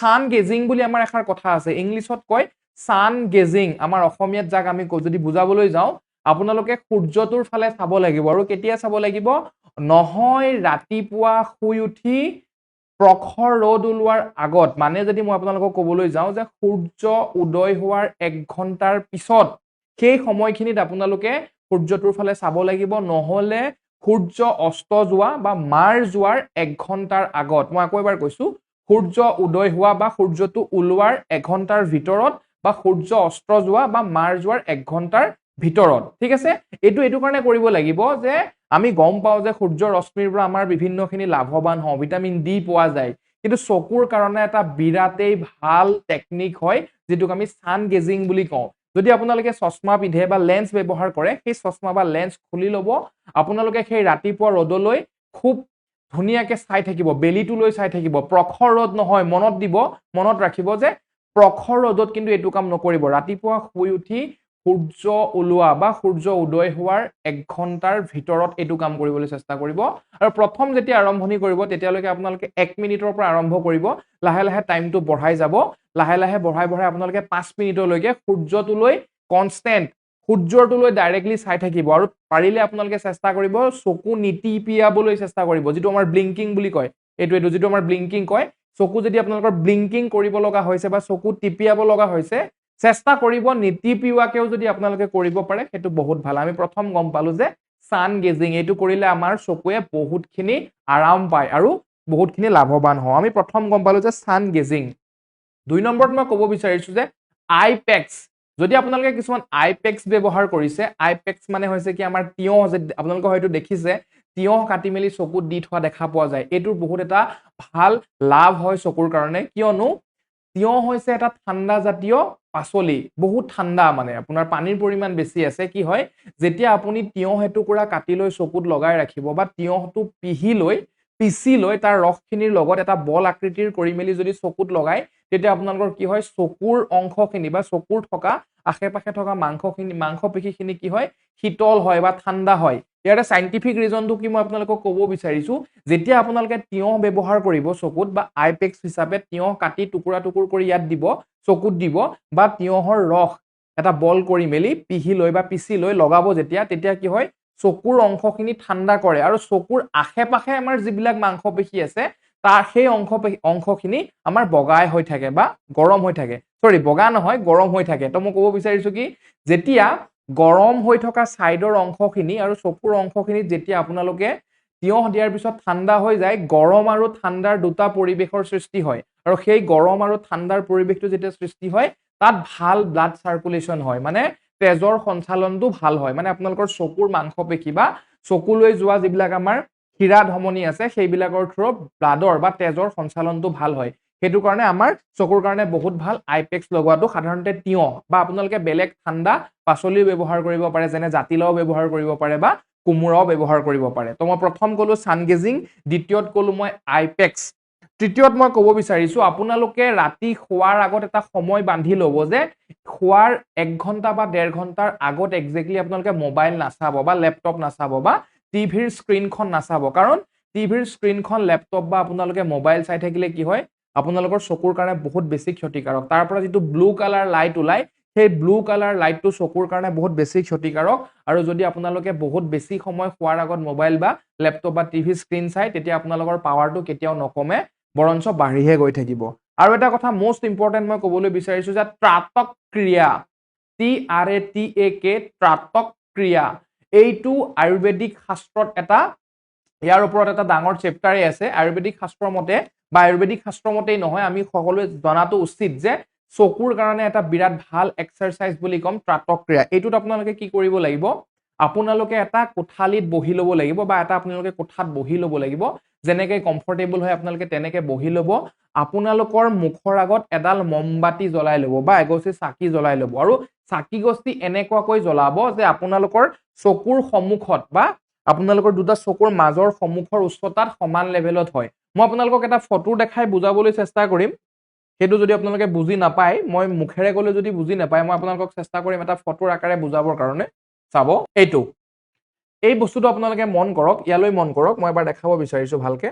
সান gazing বুলি আমাৰ এষাৰ কথা আছে, ইংলিছত কয় সান গেজিং, আমাৰ অসমীয়াত যাক আমি যদি বুজাবলৈ যাওঁ, আপোনালোকে সূৰ্যটোৰ ফালে চাব লাগিব। আৰু কেতিয়া চাব লাগিব? নহয় ৰাতিপুৱা শুই উঠি প্ৰখৰ ৰ'দ ওলোৱাৰ আগত, মানে যদি মই আপোনালোকক ক'বলৈ যাওঁ যে সূৰ্য উদয় হোৱাৰ 1 ঘণ্টাৰ পিছত, সেই সময়খিনিত আপোনালোকে সূৰ্যটোৰ ফালে চাব লাগিব, নহ'লে সূৰ্য অস্ত যোৱা বা মাৰ যোৱাৰ 1 ঘণ্টাৰ আগত। মই আকৌ এবাৰ কৈছো, সূৰ্য উদয় হোৱা বা সূৰ্যটো ওলোৱাৰ 1 ঘণ্টাৰ ভিতৰত, বা সূৰ্য অস্ত যোৱা বা মাৰ যোৱাৰ 1 ঘণ্টাৰ ভিতৰত। ঠিক আছে, এইটো কাৰণে কৰিব লাগিব যে আমি গম পাওঁ যে সূৰ্যৰ ৰশ্মিৰ পৰা আমাৰ বিভিন্নখিনি লাভৱান হওঁ, ভিটামিন ডি পোৱা যায়, কিন্তু চকুৰ কাৰণে এটা বিৰাটেই ভাল টেকনিক হয় যিটোক আমি সান গেজিং বুলি কওঁ। যদি আপোনালোকে চশমা পিন্ধে বা লেন্স ব্যৱহাৰ কৰে, সেই চশমা বা লেন্স খুলি ল'ব, আপোনালোকে সেই ৰাতিপুৱা ৰ'দলৈ খুব ধুনীয়াকে চাই থাকিব, বেলিটোলৈ চাই থাকিব, প্ৰখৰ ৰ'দ নহয়। মনত ৰাখিব যে প্ৰখৰ ৰ'দত কিন্তু এইটো কাম নকৰিব। ৰাতিপুৱা শুই উঠি সূৰ্য ওলোৱা বা সূৰ্য উদয় হোৱাৰ 1 ঘণ্টাৰ ভিতৰত এইটো কাম কৰিবলৈ চেষ্টা কৰিব। আৰু প্ৰথম যেতিয়া আৰম্ভণি কৰিব, তেতিয়ালৈকে আপোনালোকে 1 মিনিটৰ পৰা আৰম্ভ কৰিব, লাহে লাহে টাইমটো বঢ়াই যাব, লাহে লাহে বঢ়াই আপোনালোকে 5 মিনিটলৈকে সূৰ্যটোলৈ কনষ্টেণ্ট, সূৰ্যটোলৈ ডাইৰেক্টলি চাই থাকিব। আৰু পাৰিলে আপোনালোকে চেষ্টা কৰিব চকু নিটিপিয়াবলৈ চেষ্টা কৰিব, যিটো আমাৰ ব্লিংকিং বুলি কয়। এইটো যিটো আমাৰ ব্লিংকিং কয়, চকু যদি আপোনালোকৰ ব্লিংকিং কৰিব লগা হৈছে বা চকু টিপিয়াব লগা হৈছে, চেষ্টা কৰিব নিটিপিওৱাকেও যদি আপোনালোকে কৰিব পাৰে, সেইটো বহুত ভাল। আমি প্ৰথম গম পালো যে সান গেজিং, এইটো কৰিলে আমাৰ চকুৱে বহুতখিনি আৰাম পায় আৰু বহুতখিনি লাভৱান হওঁ। আমি প্ৰথম গম পালো যে সান গেজিং। 2 নম্বৰত মই ক'ব বিচাৰিছো যে আইপেক্স। যদি আপোনালোকে কিছুমান আইপেক্স ব্যৱহাৰ কৰিছে, আইপেক্স মানে হৈছে কি আমাৰ তিয়হ, যে আপোনালোকে হয়তো দেখিছে তিয়হ কাটি মেলি চকুত দি থোৱা দেখা পোৱা যায়। এইটোৰ বহুত এটা ভাল লাভ হয় চকুৰ কাৰণে, কিয়নো তিয়হ হৈছে এটা ঠাণ্ডা জাতীয় পাচলি, বহুত ঠাণ্ডা, মানে আপোনাৰ পানীৰ পৰিমাণ বেছি আছে। কি হয়, যেতিয়া আপুনি তিয়হ এটুকুৰা কাটি লৈ চকুত লগাই ৰাখিব বা তিয়হটো পিচি লৈ তাৰ ৰসখিনিৰ লগত এটা বল আকৃতিৰ কৰি মেলি যদি চকুত লগায়, তেতিয়া আপোনালোকৰ কি হয়, চকুৰ অংশখিনি বা চকুৰ থকা আশে পাশে থকা মাংসপেশীখিনি কি হয়, শীতল হয় বা ঠাণ্ডা হয়। ইয়াৰে চাইন্টিফিক ৰিজনটো কি মই আপোনালোকক ক'ব বিচাৰিছো, যেতিয়া আপোনালোকে তিয়হ ব্যৱহাৰ কৰিব চকুত, বা আইপেক্স হিচাপে তিয়হ কাটি টুকুৰা কৰি ইয়াত দিব, চকুত দিব, বা তিয়হৰ ৰস এটা বল কৰি মেলি পিচি লৈ লগাব তেতিয়া কি হয়, চকুৰ অংশখিনি ঠাণ্ডা কৰে, আৰু চকুৰ আশে পাশে আমাৰ যিবিলাক মাংসপেশী আছে, তাৰ সেই অংশখিনি আমাৰ বগাই হৈ থাকে বা গৰম হৈ থাকে। বগা নহয়, গৰম হৈ থাকে। তো মই ক'ব বিচাৰিছো কি, যেতিয়া গৰম হৈ থকা চাইডৰ অংশখিনি আৰু চকুৰ অংশখিনিত যেতিয়া আপোনালোকে তিয়হ দিয়াৰ পিছত ঠাণ্ডা হৈ যায়, গৰম আৰু ঠাণ্ডাৰ দুটা পৰিৱেশৰ সৃষ্টি হয়, আৰু সেই গৰম আৰু ঠাণ্ডাৰ পৰিৱেশটো যেতিয়া সৃষ্টি হয়, তাত ভাল ব্লাড চাৰ্কুলেশ্যন হয়, মানে তেজৰ সঞ্চালনটো ভাল হয়। মানে আপোনালোকৰ চকুৰ মাংসপেশী বা চকুলৈ যোৱা যিবিলাক আমাৰ হীৰা ধমনী আছে, সেইবিলাকৰ থ্ৰুত ব্লাডৰ বা তেজৰ সঞ্চালনটো ভাল হয়। সেইটো কাৰণে আমাৰ চকুৰ কাৰণে বহুত ভাল আইপেক্স লগোৱাটো। সাধাৰণতে তিয়হ বা আপোনালোকে বেলেগ ঠাণ্ডা পাচলিও ব্যৱহাৰ কৰিব পাৰে, যেনে জাতিলাও ব্যৱহাৰ কৰিব পাৰে বা কোমোৰাও ব্যৱহাৰ কৰিব পাৰে। তো মই প্ৰথম ক'লো সান গেজিং, দ্বিতীয়ত ক'লো মই আইপেক্স, তৃতীয়ত মই ক'ব বিচাৰিছো আপোনালোকে ৰাতি শোৱাৰ আগত এটা সময় বান্ধি ল'ব যে শোৱাৰ 1 ঘণ্টা বা 1.5 ঘণ্টাৰ আগত একজেক্টলি আপোনালোকে মোবাইল নাচাব বা লেপটপ নাচাব বা টিভিৰ স্ক্ৰীনখন নাচাব। কাৰণ টিভিৰ স্ক্ৰীনখন, লেপটপ বা আপোনালোকে মোবাইল চাই থাকিলে কি হয়, আপোনালোকৰ চকুৰ কাৰণে বহুত বেছি ক্ষতিকাৰক। তাৰ পৰা যিটো ব্লু কালাৰ লাইট ওলাই, সেই ব্লু কালাৰ লাইটটো চকুৰ কাৰণে বহুত বেছি ক্ষতিকাৰক। আৰু যদি আপোনালোকে বহুত বেছি সময় শোৱাৰ আগত মোবাইল বা লেপটপ বা টিভি স্ক্ৰীন চাই, তেতিয়া আপোনালোকৰ পাৱাৰটো কেতিয়াও নকমে, বৰঞ্চ বাঢ়িহে গৈ থাকিব। আৰু এটা কথা মষ্ট ইম্পৰ্টেণ্ট মই ক'বলৈ বিচাৰিছো যে ত্ৰাতক ক্ৰিয়া, TRATAK, ত্ৰাতক ক্ৰিয়া, এইটো আয়ুৰ্বেদিক শাস্ত্ৰত ইয়াৰ ওপৰত এটা ডাঙৰ চেপ্টাৰে আছে। আয়ুৰ্বেদিক শাস্ত্ৰৰ মতে, বা আয়ুৰ্বেদিক শাস্ত্ৰৰ মতেই নহয়, আমি সকলোৱে জনাটো উচিত যে চকুৰ কাৰণে এটা বিৰাট ভাল এক্সাৰচাইজ বুলি ক'ম ত্ৰাতক ক্ৰিয়া। এইটোত আপোনালোকে কি কৰিব লাগিব, আপোনালোকে এটা কোঠালিত বহি ল'ব লাগিব, বা আপোনালোকে কোঠাত বহি ল'ব লাগিব, যেনেকে কমফৰ্টেবল হয় আপোনালোকে তেনেকে বহি ল'ব। আপোনালোকৰ মুখৰ আগত এডাল মমবাতি জ্বলাই ল'ব বা এগছি চাকি জ্বলাই ল'ব, আৰু চাকি গছি এনেকুৱাকৈ জ্বলাব যে আপোনালোকৰ চকুৰ সন্মুখত বা আপোনালোকৰ দুটা চকুৰ মাজৰ সন্মুখৰ উচ্চতাত সমান লেভেলত হয়। মই আপোনালোকক এটা ফটো দেখাই বুজাবলৈ চেষ্টা কৰিম, সেইটো যদি আপোনালোকে বুজি নাপায়, মই মুখেৰে ক'লে যদি বুজি নাপায়, মই আপোনালোকক চেষ্টা কৰিম এটা ফটোৰ আকাৰে বুজাবৰ কাৰণে। চাব, এই বস্তুটো আপোনালোকে মন কৰক, ইয়ালৈ মন কৰক, মই এবাৰ দেখাব বিচাৰিছো ভালকে।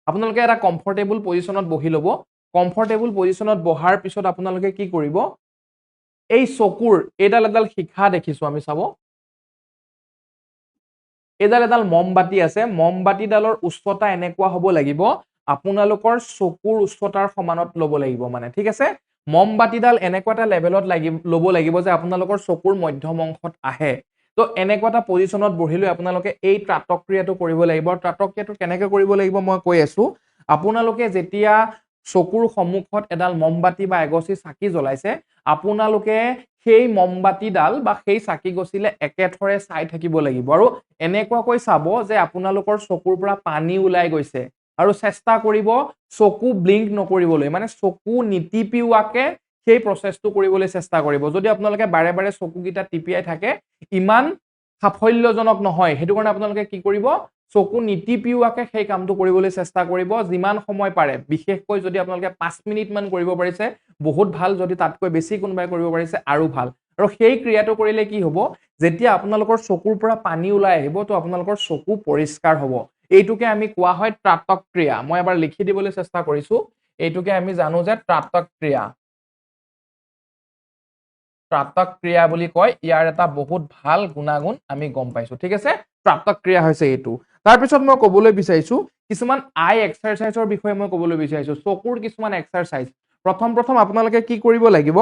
আপোনালোকে এটা কমফৰ্টেবল পজিশ্যনত বহি ল'ব, কমফৰ্টেবল পজিশ্যনত বহাৰ পিছত আপোনালোকে কি কৰিব এই চকুৰ এডাল শিখা দেখিছো আমি চাব এডাল মমবাতি আছে মমবাতিডালৰ উচ্চতা এনেকুৱা হ'ব লাগিব আপোনালোকৰ চকুৰ উচ্চতাৰ সমানত ল'ব লাগিব মানে ঠিক আছে মমবাতিডাল এনেকুৱা এটা লেভেলত ল'ব লাগিব যে আপোনালোকৰ চকুৰ মধ্যম অংশত আহে তো এনেকুৱা এটা পজিশ্যনত বহি লৈ আপোনালোকে এই ত্ৰাটক্ৰিয়াটো কৰিব লাগিব ত্ৰাটক্ৰিয়াটো কেনেকৈ কৰিব লাগিব মই কৈ আছো আপোনালোকে যেতিয়া চকুৰ সন্মুখত এডাল মমবাতি বা এগছি চাকি জ্বলাইছে আপোনালোকে সেই মমবাতিডাল বা সেই চাকি গছিলে একেথৰে চাই থাকিব লাগিব আৰু এনেকুৱাকৈ চাব যে আপোনালোকৰ চকুৰ পৰা পানী ওলাই গৈছে আৰু চেষ্টা কৰিব চকু ব্লিংক নকৰিবলৈ মানে চকু নিটিপিওৱাকে সেই প্ৰচেছটো কৰিবলৈ চেষ্টা কৰিব যদি আপোনালোকে বাৰে বাৰে চকুকেইটা টিপিয়াই থাকে ইমান সাফল্যজনক নহয় সেইটো কাৰণে আপোনালোকে কি কৰিব চকু নিটিপিওৱাকে সেই কামটো কৰিবলৈ চেষ্টা কৰিব যিমান সময় পাৰে বিশেষকৈ যদি আপোনালোকে 5 মিনিট মান কৰিব পাৰিছে বহুত ভাল যদি তাতকৈ বেছি কোনোবাই কৰিব পাৰিছে আৰু ভাল আৰু সেই ক্ৰিয়াটো কৰিলে কি হ'ব যেতিয়া আপোনালোকৰ চকুৰ পৰা পানী ওলাই আহিব তো আপোনালোকৰ চকু পৰিষ্কাৰ হ'ব এইটোকে আমি কোৱা হয় ত্ৰাটক্ৰিয়া মই এবাৰ লিখি দিবলৈ চেষ্টা কৰিছো এইটোকে আমি জানো যে ত্ৰাটক্ৰিয়া ত্ৰাটক্ৰিয়া বুলি কয় ইয়াৰ এটা বহুত ভাল গুণাগুণ আমি গম পাইছো ঠিক আছে ত্ৰাটক্ৰিয়া হৈছে এইটো তাৰ পিছত মই ক'বলৈ বিচাৰিছো কিছুমান আই এক্সাৰসাইজৰ বিষয়ে মই ক'বলৈ বিচাৰিছো চকুৰ কিছুমান এক্সাৰসাইজ প্ৰথম আপোনালোকে কি কৰিব লাগিব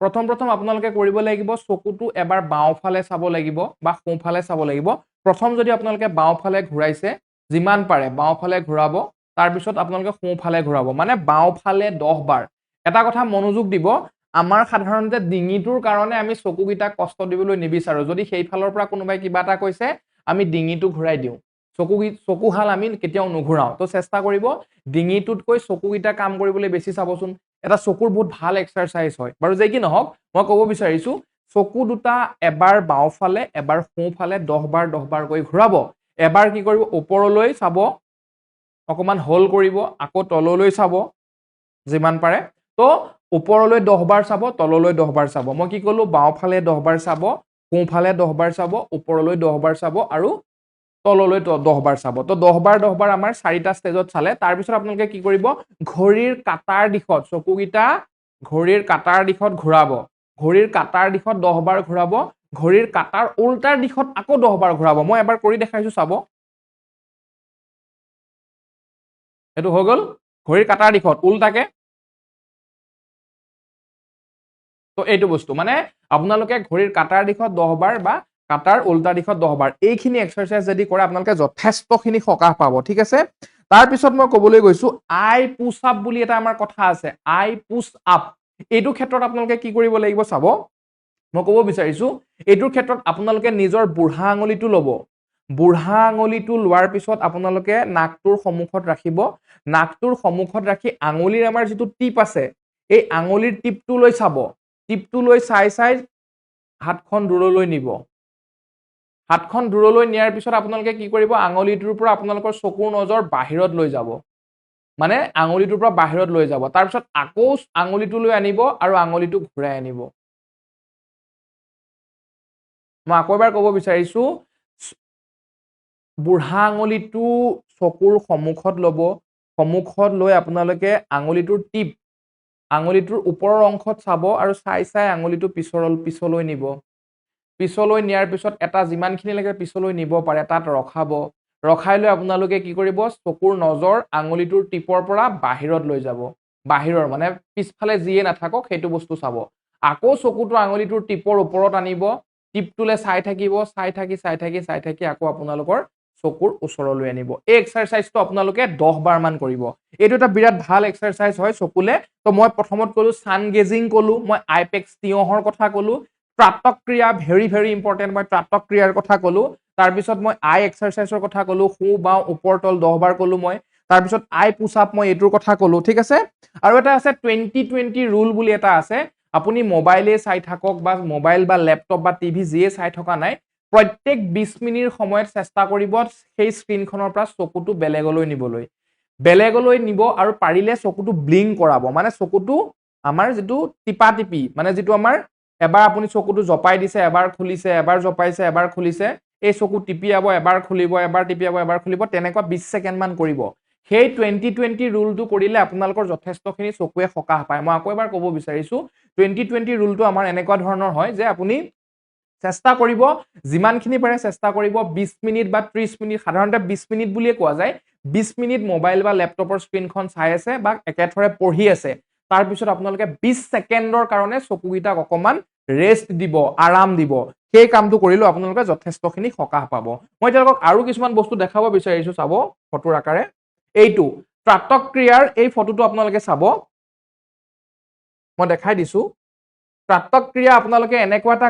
প্ৰথম আপোনালোকে কৰিব লাগিব চকুটো এবাৰ বাওঁফালে চাব লাগিব বা সোঁফালে চাব লাগিব প্ৰথম যদি আপোনালোকে বাওঁফালে ঘূৰাইছে যিমান পাৰে বাওঁফালে ঘূৰাব তাৰ পিছত আপোনালোকে সোঁফালে ঘূৰাব মানে বাওঁফালে 10 বাৰ এটা কথা মনোযোগ দিব আমাৰ সাধাৰণতে ডিঙিটোৰ কাৰণে আমি চকুকেইটাক কষ্ট দিবলৈ নিবিচাৰো যদি সেই ফালৰ পৰা কোনোবাই কিবা এটা কৈছে আমি ডিঙিটো ঘূৰাই দিওঁ চকুহাল আমি কেতিয়াও নুঘূৰাও তো চেষ্টা কৰিব ডিঙিটোতকৈ চকুকেইটা কাম কৰিবলৈ বেছি চাবচোন এটা চকুৰ বহুত ভাল এক্সাৰসাইজ হয় বাৰু যে কি নহওক মই ক'ব বিচাৰিছো চকু দুটা এবাৰ বাওঁফালে এবাৰ সোঁফালে 10 বাৰ কৈ ঘূৰাব এবাৰ কি কৰিব ওপৰলৈ চাব অকমান হোল কৰিব আকৌ তললৈ চাব যিমান পাৰে তো ওপৰলৈ 10 বাৰ চাব তললৈ 10 বাৰ চাব মই কি ক'লো বাওঁফালে 10 বাৰ চাব সোঁফালে 10 বাৰ চাব ওপৰলৈ 10 বাৰ চাব আৰু তললৈ 10 বাৰ চাব তো 10 বাৰ আমাৰ 4টা ষ্টেজত চালে তাৰ পিছত আপোনালোকে কি কৰিব ঘড়ীৰ কাটাৰ দিশত চকুকেইটা ঘড়ীৰ কাটাৰ দিশত ঘূৰাব ঘড়ীৰ কাটাৰ দিশত 10 বাৰ ঘূৰাব ঘড়ীৰ কাটাৰ উল্টাৰ দিশত আকৌ 10 বাৰ ঘূৰাব মই এবাৰ কৰি দেখাইছো চাব এটো হৈ গ'ল ঘড়ীৰ কাটাৰ দিশত উল্টাকে তো এইটো বস্তু মানে আপোনালোকে ঘড়ীৰ কাটাৰ দিশত 10 বাৰ বা কাটাৰ উল্টা দিশত 10 বাৰ এইখিনি এক্সাৰসাইজ যদি কৰে আপোনালোকে যথেষ্টখিনি সকাহ পাব ঠিক আছে তাৰ পিছত মই ক'বলৈ গৈছো আই পুশ আপ বুলি এটা আমাৰ কথা আছে আই পুশ আপ এইটো ক্ষেত্ৰত আপোনালোকে কি কৰিব লাগিব চাব মই ক'ব বিচাৰিছো এইটোৰ ক্ষেত্ৰত আপোনালোকে নিজৰ বুঢ়া আঙুলিটো ল'ব বুঢ়া আঙুলিটো লোৱাৰ পিছত আপোনালোকে নাকটোৰ সন্মুখত ৰাখিব নাকটোৰ সন্মুখত ৰাখি আঙুলিৰ আমাৰ যিটো টিপ আছে এই আঙুলিৰ টিপটো লৈ চাব টিপটো লৈ চাই হাতখন দূৰলৈ নিব হাতখন দূৰলৈ নিয়াৰ পিছত আপোনালোকে কি কৰিব আঙুলিটোৰ পৰা আপোনালোকৰ চকুৰ নজৰ বাহিৰত লৈ যাব মানে আঙুলিটোৰ পৰা বাহিৰত লৈ যাব তাৰ পিছত আকৌ আঙুলিটো লৈ আনিব আৰু আঙুলিটো ঘূৰাই আনিব মই আকৌ এবাৰ ক'ব বিচাৰিছো বুঢ়া আঙুলিটো চকুৰ সন্মুখত ল'ব সন্মুখত লৈ আপোনালোকে আঙুলিটোৰ টিপ আঙুলিটোৰ ওপৰৰ অংশত চাব আৰু চাই আঙুলিটো পিছলৈ নিব পিছলৈ নিয়াৰ পিছত এটা যিমানখিনিলৈকে পিছলৈ নিব পাৰে তাত ৰখাব ৰখাই লৈ আপোনালোকে কি কৰিব চকুৰ নজৰ আঙুলিটোৰ টিপৰ পৰা বাহিৰত লৈ যাব বাহিৰৰ মানে পিছফালে যিয়ে নাথাকক সেইটো বস্তু চাব আকৌ চকুটো আঙুলিটোৰ টিপৰ ওপৰত আনিব টিপটোলে চাই থাকি আকৌ আপোনালোকৰ চকুৰ ওচৰলৈ আনিব এই এক্সাৰসাইজটো আপোনালোকে 10 বাৰ মান কৰিব এইটো এটা বিৰাট ভাল এক্সাৰসাইজ হয় চকুলে তো মই প্ৰথমত ক'লো সান গেজিং ক'লো মই আইপেক্স তিয়হৰ কথা ক'লো ত্ৰাটক্ৰিয়া ভেৰি ইম্পৰ্টেন্ট মই ত্ৰাটক্ৰিয়াৰ কথা ক'লো তাৰ পিছত মই আই এক্সাৰসাইজৰ কথা ক'লো সু বাও ওপৰ তল 10 বাৰ ক'লো মই তাৰ পিছত আই পুশ আপ মই এইটোৰ কথা ক'লো ঠিক আছে আৰু এটা আছে 20-20 ৰুল বুলি এটা আছে আপুনি মোবাইলে চাই থাকক বা মোবাইল বা ল্যাপটপ বা টিভি যিয়ে চাই থকা নাই প্ৰত্যেক 20 মিনিট সময়ত চেষ্টা কৰিব সেই স্ক্ৰিনখনৰ পৰা চকুটো বেলেগলৈ নিব আৰু পাৰিলে চকুটো ব্লিংক কৰাব মানে চকুটো আমাৰ যিটো টিপি মানে যিটো আমাৰ এবাৰ আপুনি চকুটো জপাই দিছে এবাৰ খুলিছে এবাৰ জপাইছে এবাৰ খুলিছে এই চকু টিপিয়াব এবাৰ খুলিব এবাৰ টিপিয়াব এবাৰ খুলিব তেনেকুৱা 20 সেকেন্ড মান কৰিব সেই 2020 ৰুলটো কৰিলে আপোনালোকৰ যথেষ্টখিনি চকুৱে সকাহ পায় মই আকৌ এবাৰ ক'ব বিচাৰিছো 2020 ৰুলটো আমাৰ এনেকুৱা ধৰণৰ হয় যে আপুনি চেষ্টা কৰিব যিমানখিনি পাৰে চেষ্টা কৰিব 20 মিনিট বা 30 মিনিট সাধাৰণতে 20 মিনিট বুলিয়ে কোৱা যায় 20 মিনিট মোবাইল বা ল্যাপটপৰ স্ক্ৰিনখন চাই আছে বা একেথৰে পঢ়ি আছে তাৰ পিছত আপোনালোকে 20 সেকেন্ডৰ কাৰণে চকুগিটাক অকমান ৰেষ্ট দিব আৰাম দিব সেই কামটো কৰিলে আপোনালোকে যথেষ্টখিনি সকাহ পাব মই তেওঁলোকক আৰু কিছুমান বস্তু দেখাব বিচাৰিছো চাব ফটোৰ আকাৰে এইটো ত্ৰাটক্ৰিয়াৰ এই ফটোটো আপোনালোকে চাব মই দেখাই দিছো ত্ৰাটক্ৰিয়া আপোনালোকে এনেকুৱা এটা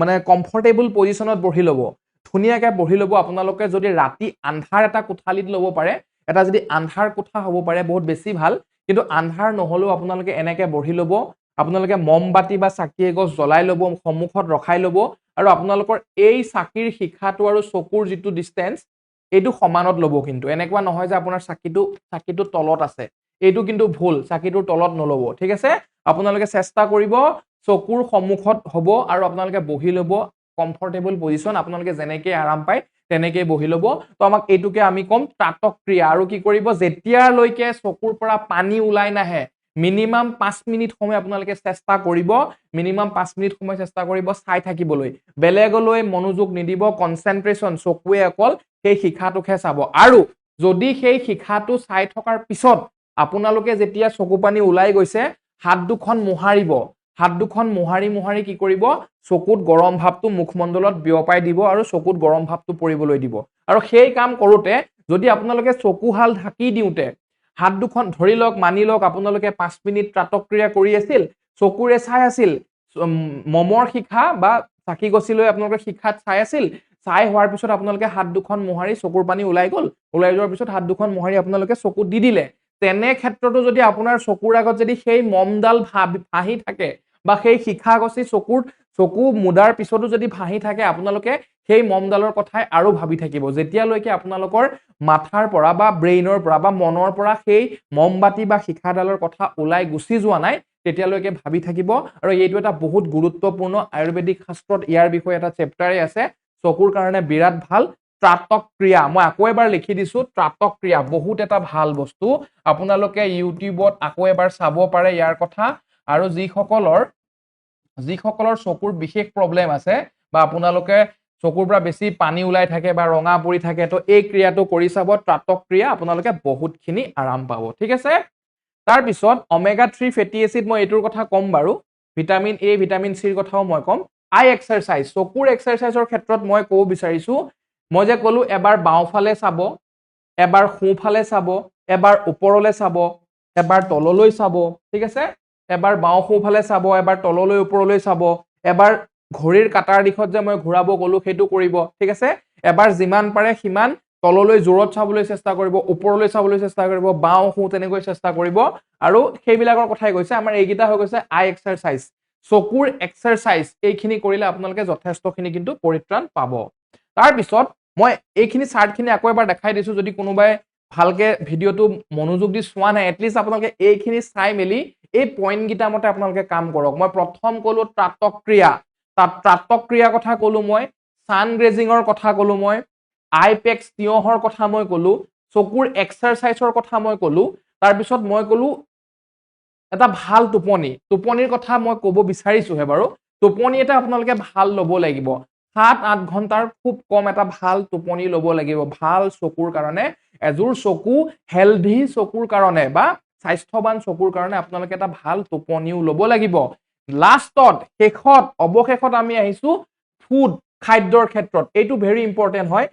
মানে কমফৰ্টেবল পজিশনত বহি ল'ব ধুনীয়াকৈ বহি ল'ব আপোনালোকে যদি ৰাতি আন্ধাৰ এটা কোঠালিত ল'ব পাৰে এটা যদি আন্ধাৰ কোঠা হ'ব পাৰে বহুত বেছি ভাল কিন্তু আন্ধাৰ নহলেও আপোনালোকে এনেকৈ বহি ল'ব আপোনালোকে মমবাতি বা চাকি এগছ জ্বলাই ল'ব সন্মুখত ৰখাই ল'ব আৰু আপোনালোকৰ এই চাকিৰ শিখাটো আৰু চকুৰ যিটো ডিসটেন্স এইটো সমানত ল'ব কিন্তু এনেকুৱা নহয় যে আপোনাৰ চাকিটো তলত আছে এইটো কিন্তু ভুল চাকিটোৰ তলত নল'ব ঠিক আছে আপোনালোকে চেষ্টা কৰিব চকুৰ সন্মুখত হ'ব আৰু আপোনালোকে বহি ল'ব কমফৰ্টেবল পজিশন আপোনালোকে যেনেকৈ আৰাম পায় তেনেকৈ বহি ল'ব তো আমাক এইটোকে আমি কম ত্ৰাটক্ৰিয়া আৰু কি কৰিব যেতিয়ালৈকে চকুৰ পৰা পানী ওলাই নাহে মিনিমাম 5 মিনিট সময় আপোনালোকে চেষ্টা কৰিব মিনিমাম 5 মিনিট সময় চেষ্টা কৰিব চাই থাকিবলৈ বেলেগলৈ মনোযোগ নিদিব কনসেন্ট্ৰেশন চকুৱে অকল সেই শিখাটোকে চাব আৰু যদি সেই শিখাটো চাই থকাৰ পিছত আপোনালোকে যেতিয়া চকু পানী ওলাই গৈছে হাত দুখন মোহাৰিব হাত দুখন মোহাৰি কি কৰিব চকুত গৰম ভাৱটো মুখমণ্ডলত বিয়পাই দিব আৰু চকুত গৰম ভাৱটো পৰিবলৈ দিব আৰু সেই কাম কৰোতে যদি আপোনালোকে চকুহাল ঢাকি দিওতে হাত দুখন ধৰি লওক মানি লওক আপোনালোকে 5 মিনিট ত্ৰাটক্ৰিয়া কৰি আছিল চকুৰে চাই আছিল মমৰ শিখা বা চাকি গছিলৈ আপোনালোকে শিখাত চাই আছিল চাই হোৱাৰ পিছত আপোনালোকে হাত দুখন মোহাৰি চকুৰ পানী ওলাই গ'ল ওলাই যোৱাৰ পিছত হাত দুখন মোহাৰি আপোনালোকে চকুত দি দিলে তেনে ক্ষেত্ৰতো যদি আপোনাৰ চকুৰ আগত যদি সেই মমডাল ভাহি থাকে বা সেই শিখা গছি চকু মুদাৰ পিছতো যদি ভাহি থাকে আপোনালোকে সেই মমডালৰ কথাই আৰু ভাবি থাকিব যেতিয়ালৈকে আপোনালোকৰ মাথাৰ পৰা বা ব্ৰেইনৰ পৰা বা মনৰ পৰা সেই মমবাতি বা শিখাডালৰ কথা ওলাই গুচি যোৱা নাই তেতিয়ালৈকে ভাবি থাকিব আৰু এইটো এটা বহুত গুৰুত্বপূৰ্ণ আয়ুৰ্বেদিক শাস্ত্ৰত ইয়াৰ বিষয়ে এটা চেপ্টাৰে আছে চকুৰ কাৰণে বিৰাট ভাল ত্ৰাটক্ৰিয়া মই আকৌ এবাৰ লিখি দিছো ত্ৰাটক্ৰিয়া বহুত এটা ভাল বস্তু আপোনালোকে ইউটিউবত আকৌ এবাৰ চাব পাৰে ইয়াৰ কথা আৰু যিসকলৰ চকুৰ বিশেষ প্ৰব্লেম আছে বা আপোনালোকে চকুৰ পৰা বেছি পানী ওলাই থাকে বা ৰঙা পৰি থাকে তো এই ক্ৰিয়াটো কৰি চাব ত্ৰাটক্ৰিয়া আপোনালোকে বহুতখিনি আৰাম পাব ঠিক আছে তাৰ পিছত ওমেগা 3 ফেটি এসিড মই এইটোৰ কথা কম বাৰু ভিটামিন এ ভিটামিন সিৰ কথাও মই কম আই এক্সাৰসাইজ চকুৰ এক্সাৰসাইজৰ ক্ষেত্ৰত মই ক'ব বিচাৰিছো মই যে ক'লো এবাৰ বাওঁফালে চাব এবাৰ সোঁফালে চাব এবাৰ ওপৰলৈ চাব এবাৰ তললৈ চাব ঠিক আছে এবাৰ বাওঁ সোঁফালে চাব এবাৰ তললৈ ওপৰলৈ চাব এবাৰ ঘড়ীৰ কাটাৰ দিশত যে মই ঘূৰাব গ'লো সেইটো কৰিব ঠিক আছে এবাৰ যিমান পাৰে সিমান তললৈ জোৰত চাবলৈ চেষ্টা কৰিব ওপৰলৈ চাবলৈ চেষ্টা কৰিব বাওঁ সোঁ তেনেকৈ চেষ্টা কৰিব আৰু সেইবিলাকৰ কথাই কৈছে আমাৰ এইকেইটা হৈ গৈছে আই এক্সাৰসাইজ চকুৰ এক্সাৰসাইজ এইখিনি কৰিলে আপোনালোকে যথেষ্টখিনি কিন্তু পৰিত্ৰাণ পাব তাৰ পিছত মই এইখিনি চাৰ্টখিনি আকৌ এবাৰ দেখাই দিছো যদি কোনোবাই ভালকে ভিডিওটো মনোযোগ দি চোৱা নাই এটলিষ্ট আপোনালোকে এইখিনি চাই মেলি এই পইণ্ট গিটা মতে আপোনালোকে কাম কৰক মই প্ৰথম ক'লো ত্ৰাটক্ৰিয়া কথা ক'লো মই সান গ্লেজিঙৰ কথা ক'লো মই আইপেক্স তিয়হৰ কথা মই ক'লো চকুৰ এক্সাৰসাইজৰ কথা মই ক'লো তাৰ পিছত মই ক'লো এটা ভাল টোপনিৰ কথা মই ক'ব বিচাৰিছোহে বাৰু টোপনি এটা আপোনালোকে ভাল ল'ব লাগিব 7-8 ঘণ্টাৰ খুব কম এটা ভাল টোপনি ল'ব লাগিব ভাল চকুৰ কাৰণে এজোৰ চকু হেলদি চকুৰ কাৰণে বা স্বাস্থ্যৱান চকুৰ কাৰণে আপোনালোকে এটা ভাল টোপনিও ল'ব লাগিব লাষ্টত অৱশেষত আমি আহিছো ফুড খাদ্যৰ ক্ষেত্ৰত এইটো ভেৰি ইম্পৰ্টেন্ট হয়